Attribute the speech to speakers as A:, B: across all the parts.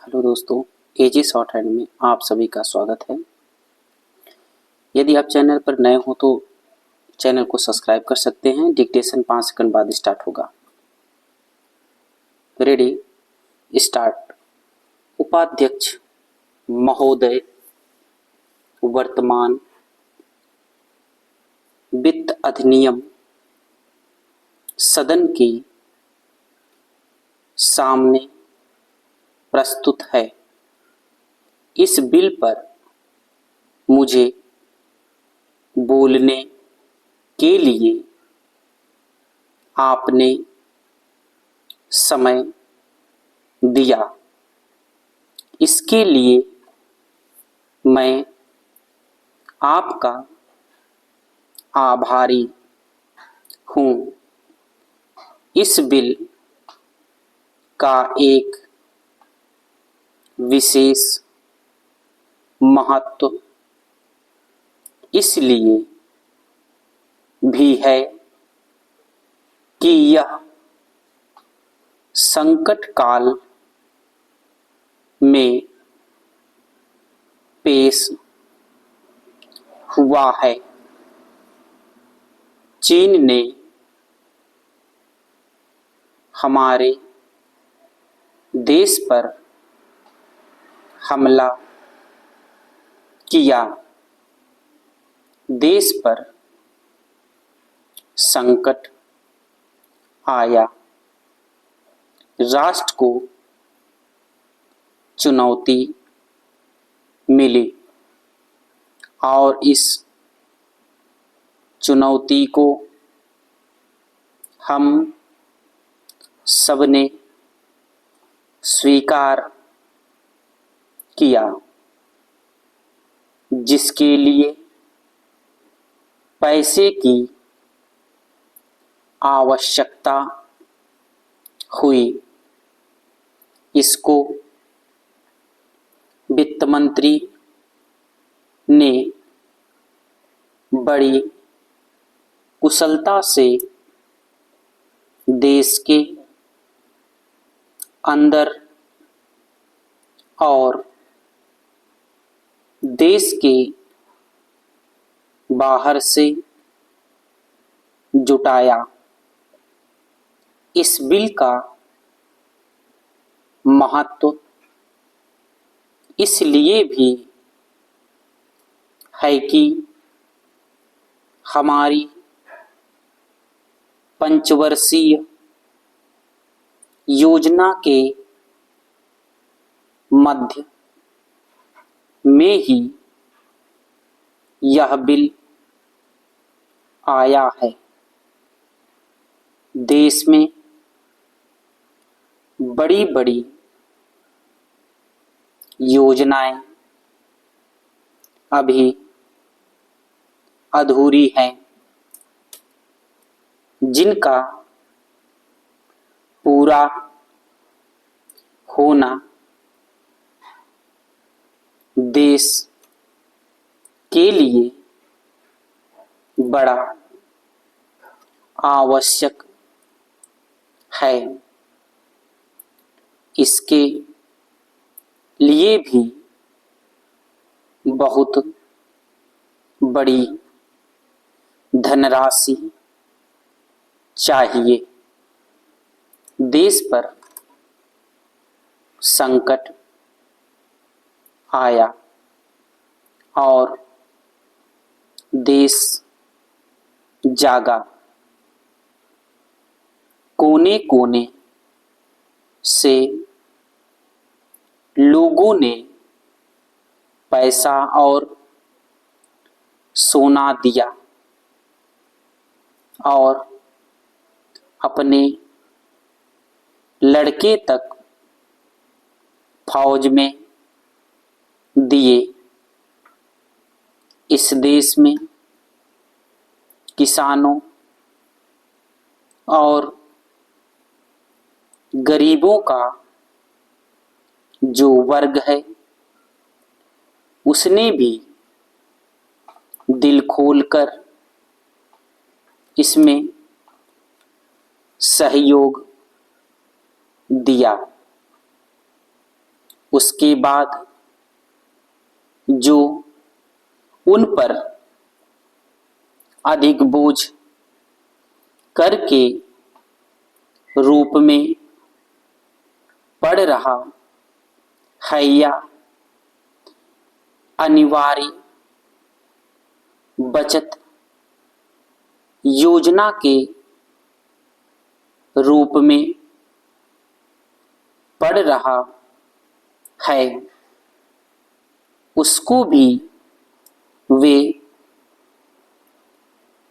A: Hello दोस्तों, एजी short hand में आप सभी का स्वागत है। यदि आप चैनल पर नए हो तो चैनल को सब्सक्राइब कर सकते हैं। डिक्टेशन 5 सेकंड बाद स्टार्ट होगा। Ready, start. उपाध्यक्ष महोदय, वर्तमान वित्त अधिनियम सदन के सामने प्रस्तुत है। इस बिल पर मुझे बोलने के लिए आपने समय दिया, इसके लिए मैं आपका आभारी हूँ। इस बिल का एक विशेष महत्व इसलिए भी है कि यह संकट काल में पेश हुआ है। चीन ने हमारे देश पर हमला किया। देश पर संकट आया। राष्ट्र को चुनौती मिली और इस चुनौती को हम सबने स्वीकार किया, जिसके लिए पैसे की आवश्यकता हुई। इसको वित्त मंत्री ने बड़ी कुशलता से देश के अंदर और देश के बाहर से जुटाया। इस बिल का महत्व इसलिए भी है कि हमारी पंचवर्षीय योजना के मध्य में ही यह बिल आया है। देश में बड़ी बड़ी योजनाएं अभी अधूरी हैं, जिनका पूरा होना देश के लिए बड़ा आवश्यक है। इसके लिए भी बहुत बड़ी धनराशि चाहिए। देश पर संकट आया और देश जागा। कोने कोने से लोगों ने पैसा और सोना दिया और अपने लड़के तक फौज में दिए। इस देश में किसानों और गरीबों का जो वर्ग है, उसने भी दिल खोलकर इसमें सहयोग दिया। उसके बाद जो उन पर अधिक बोझ कर के रूप में पड़ रहा है या अनिवार्य बचत योजना के रूप में पड़ रहा है, उसको भी वे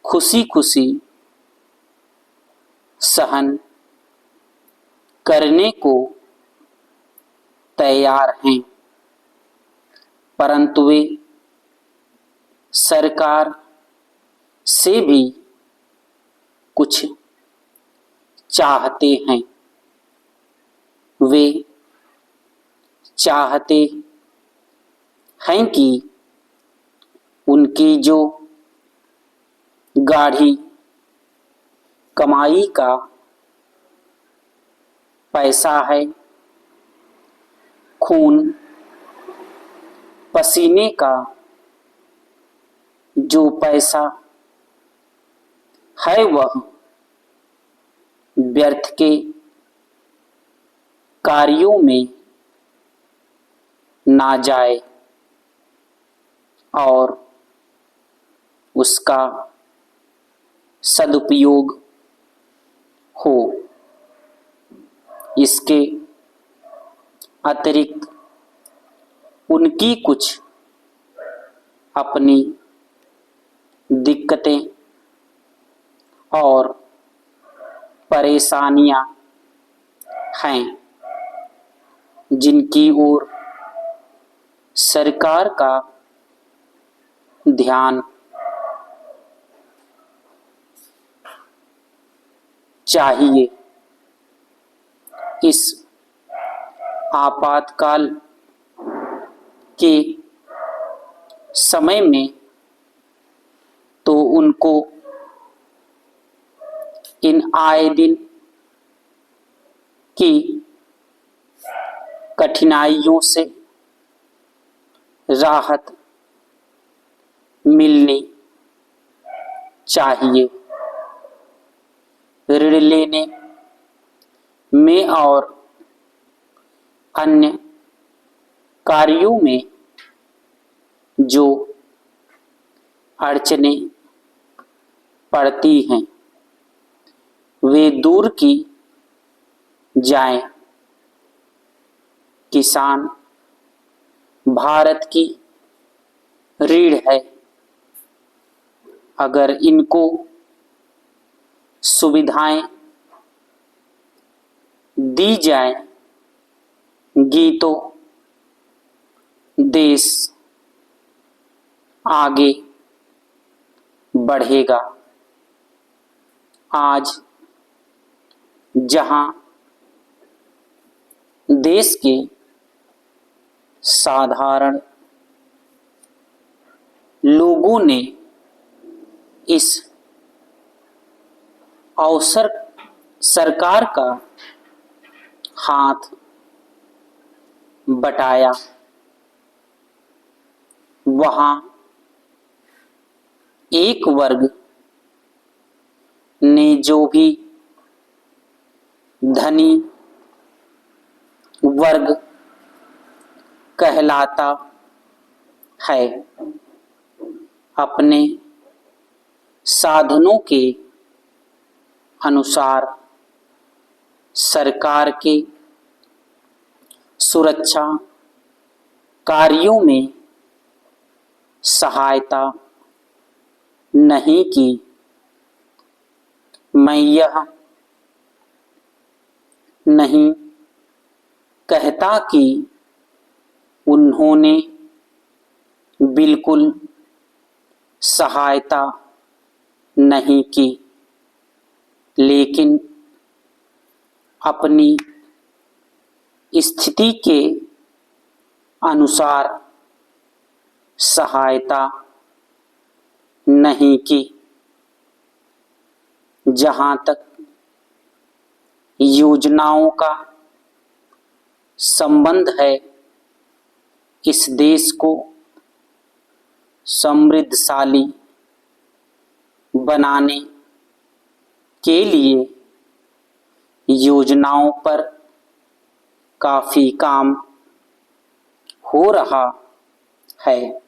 A: खुशी खुशी सहन करने को तैयार हैं, परंतु वे सरकार से भी कुछ चाहते हैं। वे चाहते हैं कि उनकी जो गाढ़ी कमाई का पैसा है, खून पसीने का जो पैसा है, वह व्यर्थ के कार्यों में ना जाए और उसका सदुपयोग हो। इसके अतिरिक्त उनकी कुछ अपनी दिक्कतें और परेशानियां हैं, जिनकी ओर सरकार का ध्यान चाहिए। इस आपातकाल के समय में तो उनको इन आए दिन की कठिनाइयों से राहत मिलनी चाहिए। ऋण लेने में और अन्य कार्यों में जो अड़चनें पड़ती हैं, वे दूर की जाएं। किसान भारत की रीढ़ है। अगर इनको सुविधाएं दी जाएंगी तो देश आगे बढ़ेगा। आज जहां देश के साधारण लोगों ने इस अवसर सरकार का हाथ बटाया, वहां एक वर्ग ने जो भी धनी वर्ग कहलाता है, अपने साधनों के अनुसार सरकार के सुरक्षा कार्यों में सहायता नहीं की। मैं यह नहीं कहता कि उन्होंने बिल्कुल सहायता नहीं की, लेकिन अपनी स्थिति के अनुसार सहायता नहीं की। जहां तक योजनाओं का संबंध है, इस देश को समृद्धशाली बनाने के लिए योजनाओं पर काफ़ी काम हो रहा है।